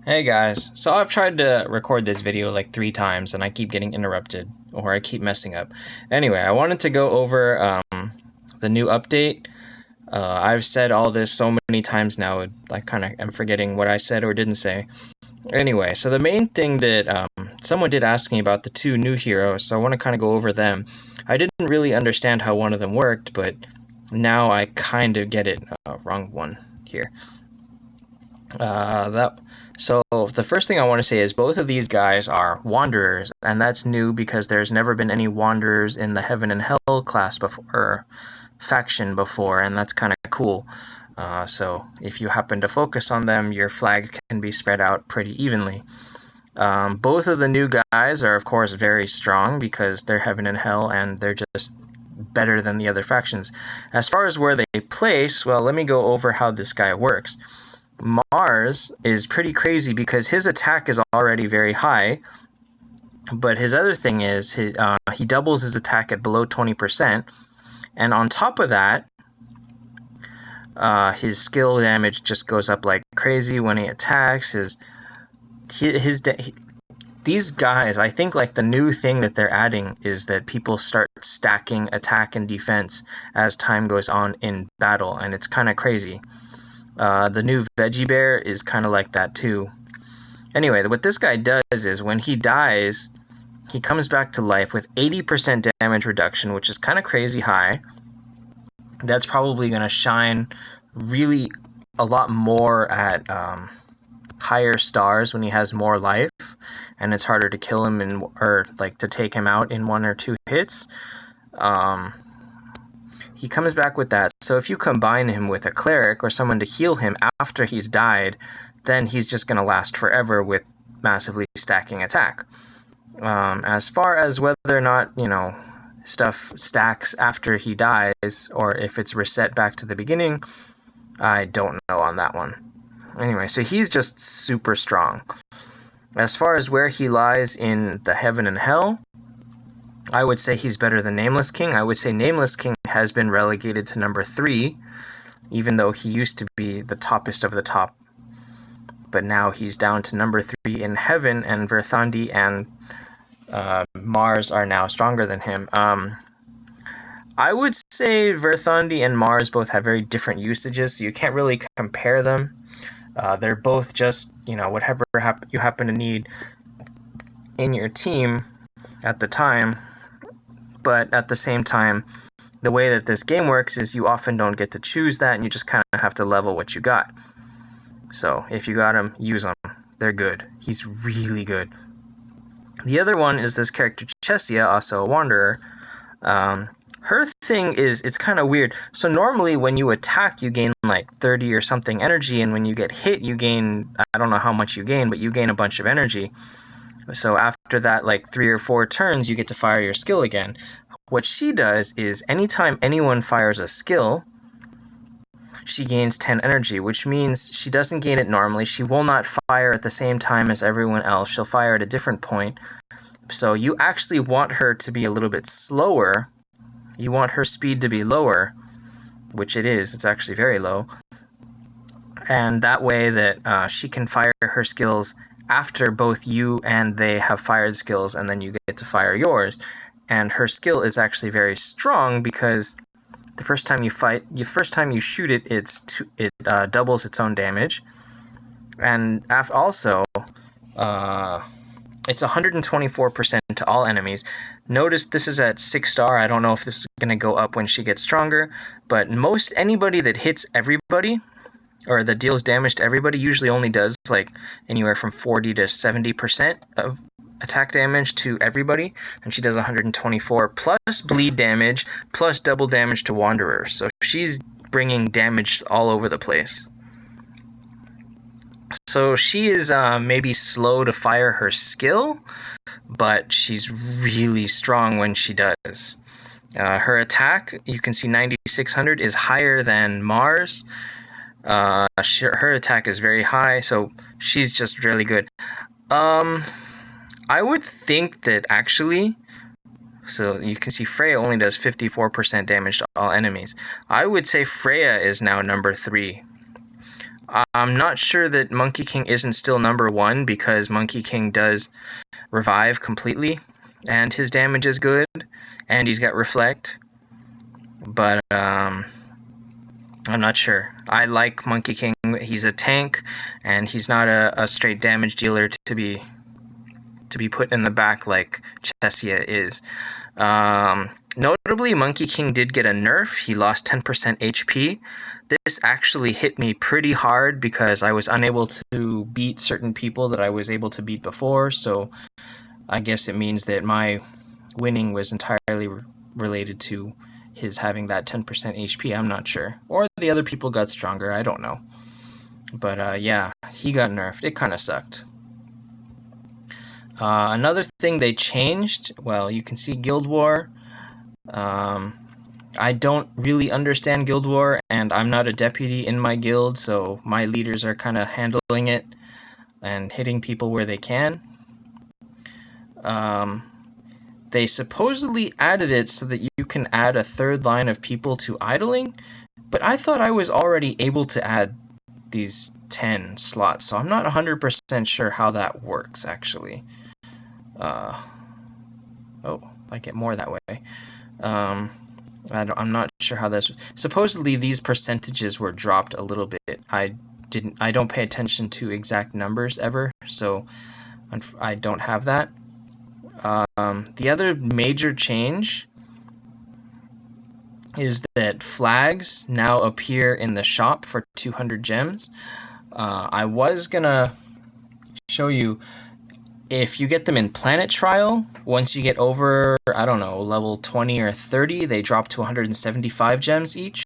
Hey guys, so I've tried to record this video like 3 times and I keep getting interrupted or I keep messing up. Anyway, I wanted to go over the new update. I've said all this so many times now, I kind of am forgetting what I said or didn't say. Anyway, so the main thing that someone did ask me about the 2 new heroes, so I want to kind of go over them. I didn't really understand how one of them worked, but now I kind of get it. Wrong one here. So the first thing I want to say is both of these guys are Wanderers, and that's new because there's never been any Wanderers in the Heaven and Hell class before, or faction before, and that's kind of cool. So if you happen to focus on them, your flag can be spread out pretty evenly. Both of the new guys are, of course, very strong because they're Heaven and Hell, and they're just better than the other factions. As far as where they place, well, let me go over how this guy works. Mars is pretty crazy because his attack is already very high, but his other thing is he doubles his attack at below 20%, and on top of that, his skill damage just goes up like crazy when he attacks. These guys, I think like the new thing that they're adding is that people start stacking attack and defense as time goes on in battle, and it's kind of crazy. The new Veggie Bear is kind of like that too. Anyway, what this guy does is when he dies, he comes back to life with 80% damage reduction, which is kind of crazy high. That's probably going to shine really a lot more at higher stars when he has more life, and it's harder to kill him or like to take him out in 1 or 2 hits. He comes back with that. So if you combine him with a cleric or someone to heal him after he's died, then he's just going to last forever with massively stacking attack. As far as whether or not, stuff stacks after he dies or if it's reset back to the beginning, I don't know on that one. Anyway, so he's just super strong. As far as where he lies in the Heaven and Hell, I would say he's better than Nameless King. I would say Nameless King has been relegated to number 3, even though he used to be the toppest of the top. But now he's down to number 3 in Heaven, and Verthandi and Mars are now stronger than him. I would say Verthandi and Mars both have very different usages, so you can't really compare them. They're both just, whatever you happen to need in your team at the time. But at the same time, the way that this game works is you often don't get to choose that, and you just kind of have to level what you got. So if you got them, use them. They're good. He's really good. The other one is this character Chesia, also a Wanderer. Her thing is, it's kind of weird. So normally when you attack, you gain like 30 or something energy, and when you get hit, you gain, I don't know how much you gain, but you gain a bunch of energy. So after that, like 3 or 4 turns, you get to fire your skill again. What she does is anytime anyone fires a skill, she gains 10 energy, which means she doesn't gain it normally. She will not fire at the same time as everyone else. She'll fire at a different point. So you actually want her to be a little bit slower. You want her speed to be lower, which it is. It's actually very low. And that way that she can fire her skills after both you and they have fired skills, and then you get to fire yours. And her skill is actually very strong because the first time you shoot it, it doubles its own damage, and also it's 124% to all enemies. Notice this is at 6-star. I don't know if this is going to go up when she gets stronger, but most anybody that hits everybody or that deals damage to everybody usually only does like anywhere from 40 to 70% of attack damage to everybody, and she does 124 plus bleed damage plus double damage to Wanderers. So she's bringing damage all over the place. So she is maybe slow to fire her skill, but she's really strong when she does. Her attack, you can see 9600 is higher than Mars. Her attack is very high, so she's just really good. I would think that actually, so you can see Freya only does 54% damage to all enemies. I would say Freya is now number 3. I'm not sure that Monkey King isn't still number 1 because Monkey King does revive completely, and his damage is good, and he's got reflect. But I'm not sure. I like Monkey King. He's a tank, and he's not a straight damage dealer to be put in the back like Chesia is. Notably, Monkey King did get a nerf. He lost 10% HP. This actually hit me pretty hard because I was unable to beat certain people that I was able to beat before, so I guess it means that my winning was entirely related to his having that 10% HP. I'm not sure. Or the other people got stronger. I don't know. But yeah, he got nerfed. It kind of sucked. Another thing they changed, well, you can see Guild War. I don't really understand Guild War, and I'm not a deputy in my guild, so my leaders are kind of handling it and hitting people where they can. They supposedly added it so that you can add a third line of people to idling, but I thought I was already able to add these 10 slots, so I'm not 100% sure how that works, actually. Oh, I get more that way. I'm not sure how this. Supposedly, these percentages were dropped a little bit. I don't pay attention to exact numbers ever, so I don't have that. The other major change is that flags now appear in the shop for 200 gems. I was gonna show you, if you get them in Planet Trial, once you get over, I don't know, level 20 or 30, they drop to 175 gems each.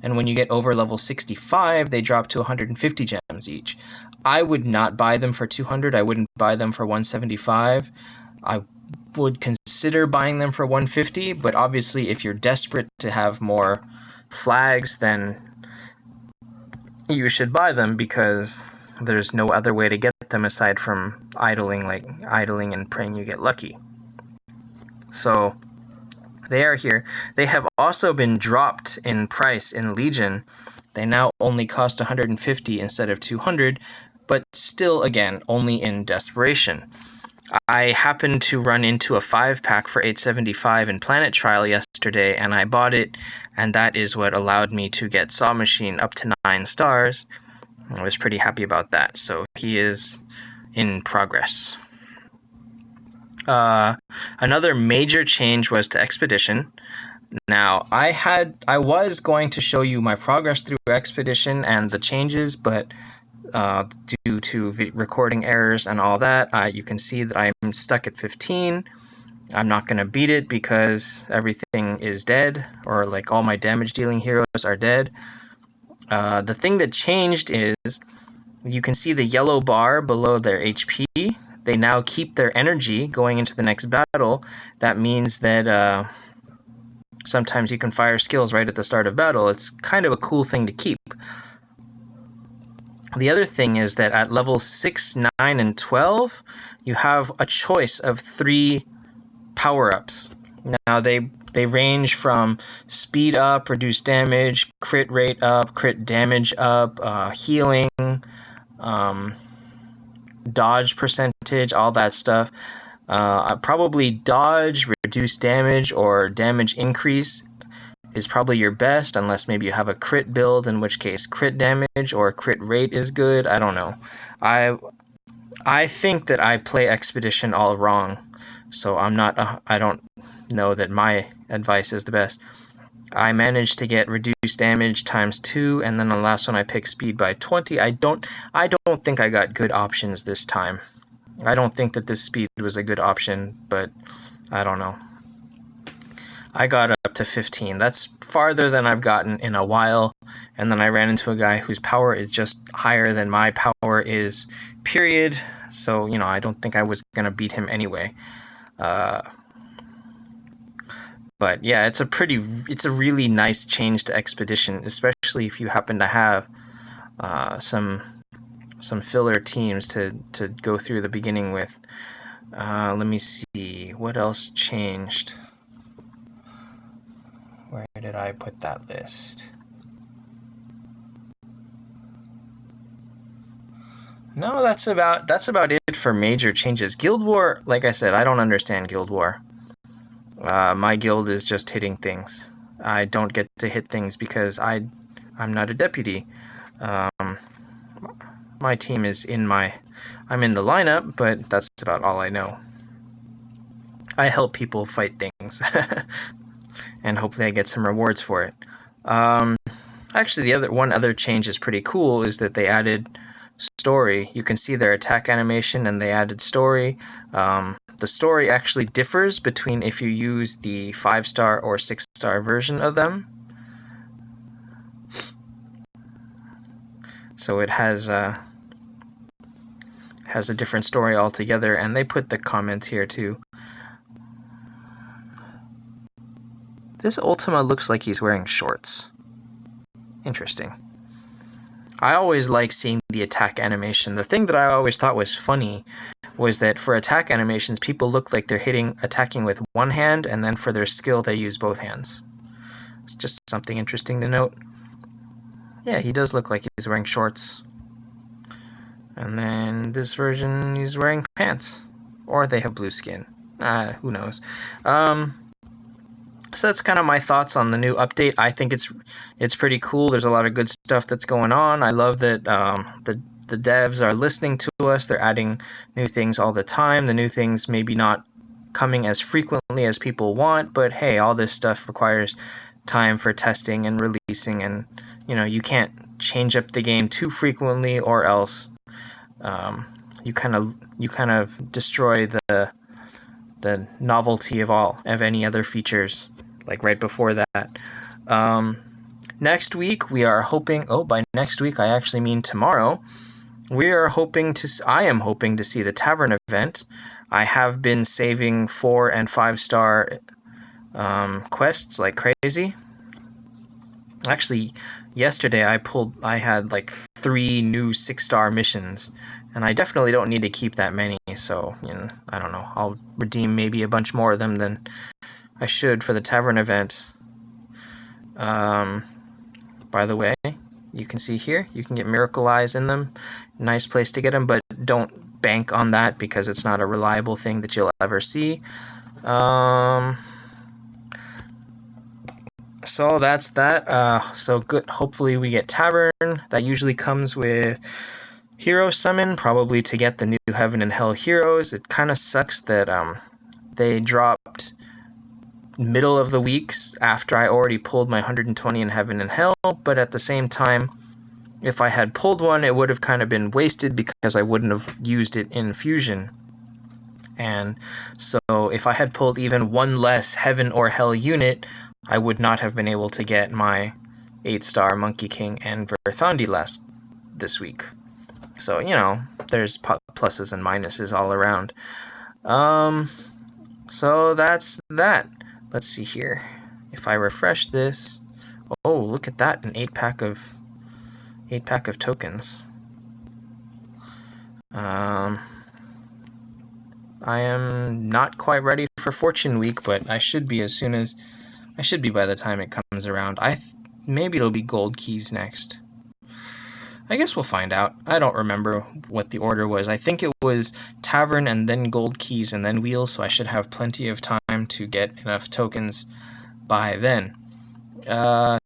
And when you get over level 65, they drop to 150 gems each. I would not buy them for 200. I wouldn't buy them for 175. I would consider buying them for 150, but obviously if you're desperate to have more flags, then you should buy them because there's no other way to get them aside from idling and praying you get lucky. So they are here. They have also been dropped in price in Legion. They now only cost 150 instead of 200, but still, again, only in Desperation. I happened to run into a 5-pack for 875 in Planet Trial yesterday, and I bought it, and that is what allowed me to get Saw Machine up to 9 stars. I was pretty happy about that, so he is in progress. Another major change was to Expedition. Now, I was going to show you my progress through Expedition and the changes, but due to recording errors and all that, you can see that I'm stuck at 15. I'm not going to beat it because everything is dead, or like all my damage dealing heroes are dead. The thing that changed is you can see the yellow bar below their HP. They now keep their energy going into the next battle. That means that sometimes you can fire skills right at the start of battle. It's kind of a cool thing to keep. The other thing is that at level 6, 9, and 12, you have a choice of 3 power-ups. Now, they range from speed up, reduce damage, crit rate up, crit damage up, healing, dodge percentage, all that stuff. Probably dodge, reduce damage, or damage increase is probably your best, unless maybe you have a crit build, in which case crit damage or crit rate is good. I don't know. I think that I play Expedition all wrong, so I don't know that my advice is the best. I managed to get reduced damage times 2, and then the last one I picked speed by 20. I don't think I got good options this time. I don't think that this speed was a good option, but I don't know. I got up to 15. That's farther than I've gotten in a while, and then I ran into a guy whose power is just higher than my power is, period. So, I don't think I was going to beat him anyway. But yeah, it's a really nice change to Expedition, especially if you happen to have some filler teams to go through the beginning with. Let me see, what else changed? Where did I put that list? No, that's about it for major changes. Guild War, like I said, I don't understand Guild War. My guild is just hitting things. I don't get to hit things because I'm not a deputy. Um, my team is I'm in the lineup, but that's about all I know. I help people fight things, and hopefully I get some rewards for it. Actually, the one other change is pretty cool is that they added story. You can see their attack animation, and they added story. The story actually differs between if you use the 5-star or 6-star version of them. So it has a different story altogether, and they put the comments here too. This Ultima looks like he's wearing shorts. Interesting. I always like seeing the attack animation. The thing that I always thought was funny was that for attack animations, people look like they're attacking with one hand, and then for their skill, they use both hands. It's just something interesting to note. Yeah, he does look like he's wearing shorts. And then this version, he's wearing pants. Or they have blue skin. Who knows. So that's kind of my thoughts on the new update. I think it's pretty cool. There's a lot of good stuff that's going on. I love that the devs are listening to us. They're adding new things all the time. The new things maybe not coming as frequently as people want, but hey, all this stuff requires time for testing and releasing, and you can't change up the game too frequently, or else you kind of destroy the novelty of any other features, like right before that. Next week we are hoping, by next week I actually mean tomorrow, I am hoping to see the Tavern event. I have been saving 4 and 5-star quests like crazy. Actually, yesterday I had like 3 new 6-star missions, and I definitely don't need to keep that many, so I don't know, I'll redeem maybe a bunch more of them than I should for the Tavern event. By the way, you can see here, you can get Miracle Eyes in them. Nice place to get them, but don't bank on that because it's not a reliable thing that you'll ever see. So that's that. So good. Hopefully we get Tavern. That usually comes with Hero Summon, probably to get the new Heaven and Hell heroes. It kind of sucks that they dropped middle of the weeks after I already pulled my 120 in Heaven and Hell, but at the same time, if I had pulled one, it would have kind of been wasted because I wouldn't have used it in Fusion. And so if I had pulled even one less Heaven or Hell unit, I would not have been able to get my 8-star Monkey King and Verthandi this week. So, there's pluses and minuses all around. So that's that. Let's see here. If I refresh this, look at that, an 8-pack of tokens. I am not quite ready for Fortune Week, but I should be by the time it comes around. Maybe it'll be gold keys next. I guess we'll find out. I don't remember what the order was. I think it was Tavern and then gold keys and then wheels, so I should have plenty of time to get enough tokens by then.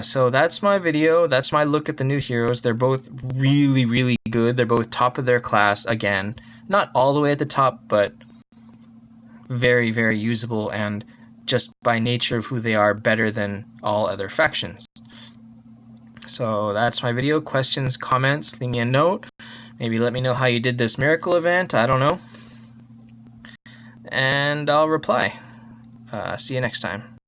So that's my video. That's my look at the new heroes. They're both really, really good. They're both top of their class. Again, not all the way at the top, but very, very usable, and just by nature of who they are, better than all other factions. So that's my video. Questions, comments, leave me a note. Maybe let me know how you did this miracle event. I don't know. And I'll reply. See you next time.